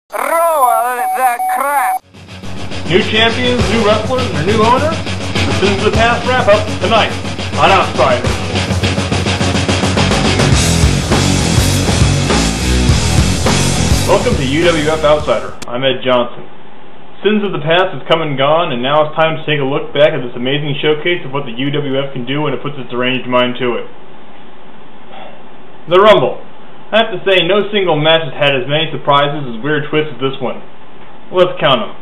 Roll the crap! New champions, new wrestlers, and a new owner? The Sins of the Past wrap-up tonight on Outsider. Welcome to UWF Outsider. I'm Ed Johnson. Sins of the Past has come and gone, and now it's time to take a look back at this amazing showcase of what the UWF can do when it puts its deranged mind to it. The Rumble. I have to say, no single match has had as many surprises as weird twists as this one. Let's count them.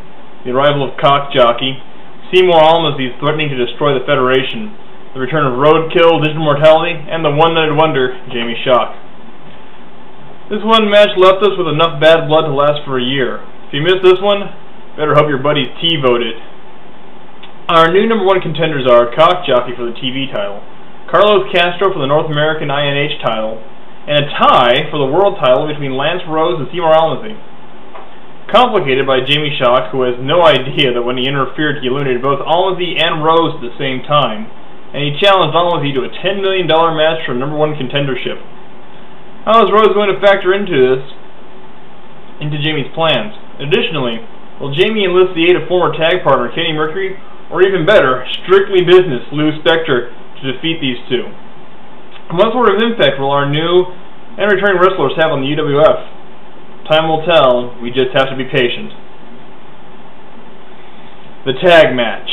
The arrival of Cock Jockey, Seymour Almaz's threatening to destroy the Federation, the return of Roadkill, Digital Mortality, and the one-night wonder, Jamie Shock. This one match left us with enough bad blood to last for a year. If you missed this one, better hope your buddies T-voted. Our new #1 contenders are Cock Jockey for the TV title, Carlos Castro for the North American INH title, and a tie for the world title between Lance Rose and Seymour Almaz. Complicated by Jamie Shock, who has no idea that when he interfered he eliminated both Almaz and Rose at the same time, and he challenged Almaz to a $10 million match for #1 contendership. How is Rose going to factor into Jamie's plans? Additionally, will Jamie enlist the aid of former tag partner Kenny Mercury, or even better, Strictly Business Lou Spectre, to defeat these two? What sort of impact will our new and returning wrestlers have on the UWF? Time will tell, we just have to be patient. The tag match.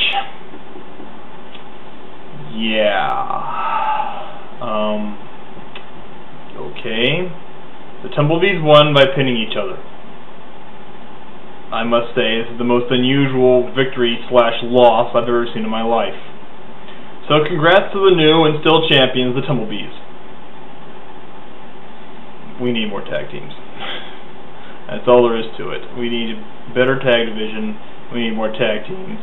Okay. The Tumblebees won by pinning each other. I must say, this is the most unusual victory/loss I've ever seen in my life. So congrats to the new and still champions, the Tumblebees. We need more tag teams. That's all there is to it. We need a better tag division, we need more tag teams,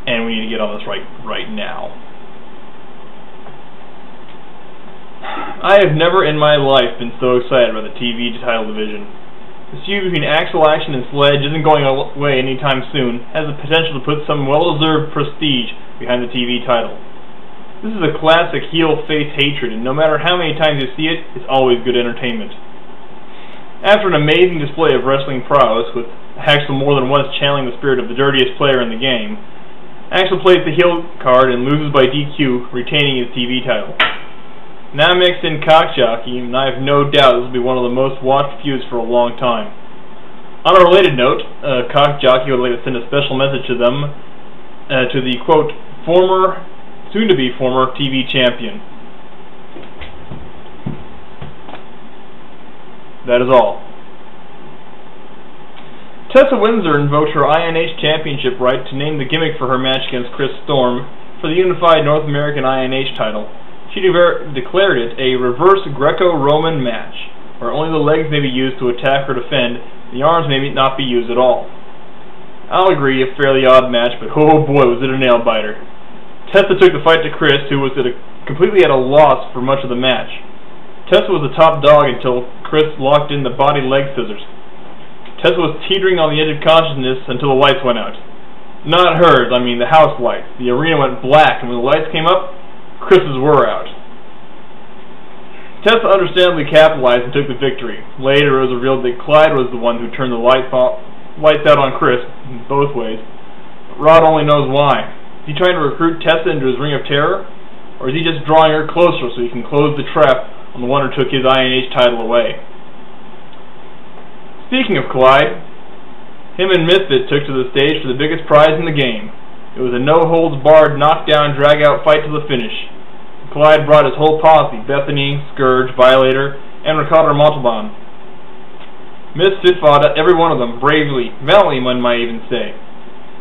and we need to get on this right now. I have never in my life been so excited about the TV title division. This feud between Axel Action and Sledge isn't going away anytime soon, has the potential to put some well-deserved prestige behind the TV title. This is a classic heel-face hatred, and no matter how many times you see it, it's always good entertainment. After an amazing display of wrestling prowess, with Axel more than once channeling the spirit of the dirtiest player in the game, Axel plays the heel card and loses by DQ, retaining his TV title. Now mixed in Cock Jockey, and I have no doubt this will be one of the most watched feuds for a long time. On a related note, Cock Jockey would like to send a special message to them, to the, quote, soon-to-be former TV champion. That is all. Tessa Windsor invoked her INH championship right to name the gimmick for her match against Chris Storm for the unified North American INH title. She declared it a reverse Greco-Roman match, where only the legs may be used to attack or defend, the arms may not be used at all. I'll agree, a fairly odd match, but oh boy was it a nail-biter. Tessa took the fight to Chris, who was completely at a loss for much of the match. Tessa was the top dog until Chris locked in the body-leg scissors. Tessa was teetering on the edge of consciousness until the lights went out. Not hers, I mean the house lights. The arena went black, and when the lights came up, Chris's were out. Tessa understandably capitalized and took the victory. Later it was revealed that Clyde was the one who turned the lights out on Chris, both ways. But Rod only knows why. Is he trying to recruit Tessa into his ring of terror? Or is he just drawing her closer so he can close the trap on the one who took his INH title away? Speaking of Clyde, him and Misfit took to the stage for the biggest prize in the game. It was a no-holds-barred, knockdown, drag-out fight to the finish. Clyde brought his whole posse, Bethany, Scourge, Violator, and Ricardo Montalban. Misfit fought every one of them, bravely, valiantly one might even say.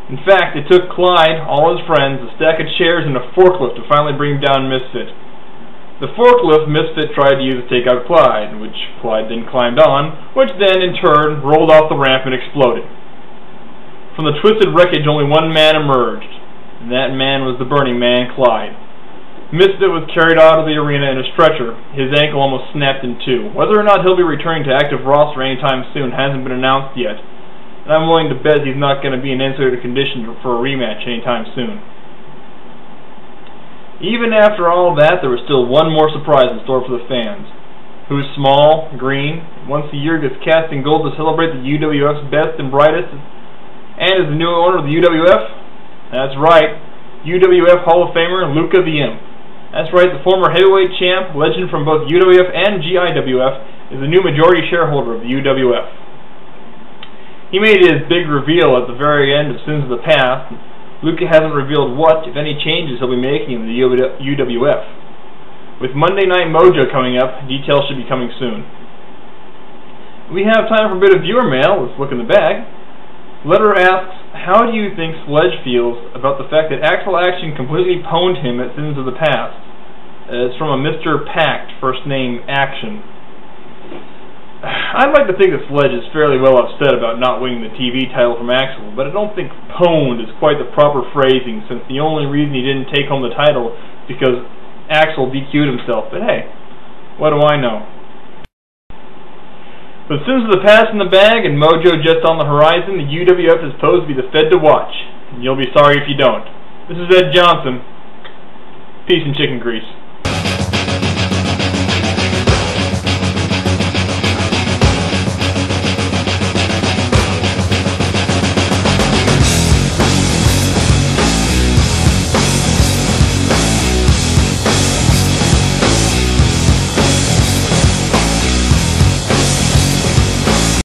In fact, it took Clyde, all his friends, a stack of chairs, and a forklift to finally bring down Misfit. The forklift Misfit tried to use to take out Clyde, which Clyde then climbed on, which then, in turn, rolled off the ramp and exploded. From the twisted wreckage, only one man emerged, and that man was the Burning Man, Clyde. Misfit was carried out of the arena in a stretcher. His ankle almost snapped in two. Whether or not he'll be returning to active roster anytime soon hasn't been announced yet, and I'm willing to bet he's not going to be in any sort of condition for a rematch anytime soon. Even after all that, there was still one more surprise in store for the fans. who's small, green, once a year gets cast in gold to celebrate the UWF's best and brightest, and is the new owner of the UWF? That's right, UWF Hall of Famer Luca the Imp. That's right, the former heavyweight champ, legend from both UWF and GIWF, is the new majority shareholder of the UWF. He made his big reveal at the very end of Sins of the Past. Luca hasn't revealed what, if any, changes he'll be making in the UWF. With Monday Night Mojo coming up, details should be coming soon. We have time for a bit of viewer mail. Let's look in the bag. Letter asks, how do you think Sledge feels about the fact that Axel Action completely pwned him at Sins of the Past? It's from a Mr. Pact, first name Action. I'd like to think that Sledge is fairly well upset about not winning the TV title from Axel, but I don't think pwned is quite the proper phrasing, since the only reason he didn't take home the title is because Axel DQ'd himself. But hey, what do I know? With Sins of the Past in the bag and Mojo just on the horizon, the UWF is posed to be the Fed to watch. And you'll be sorry if you don't. This is Ed Johnson. Peace and chicken grease.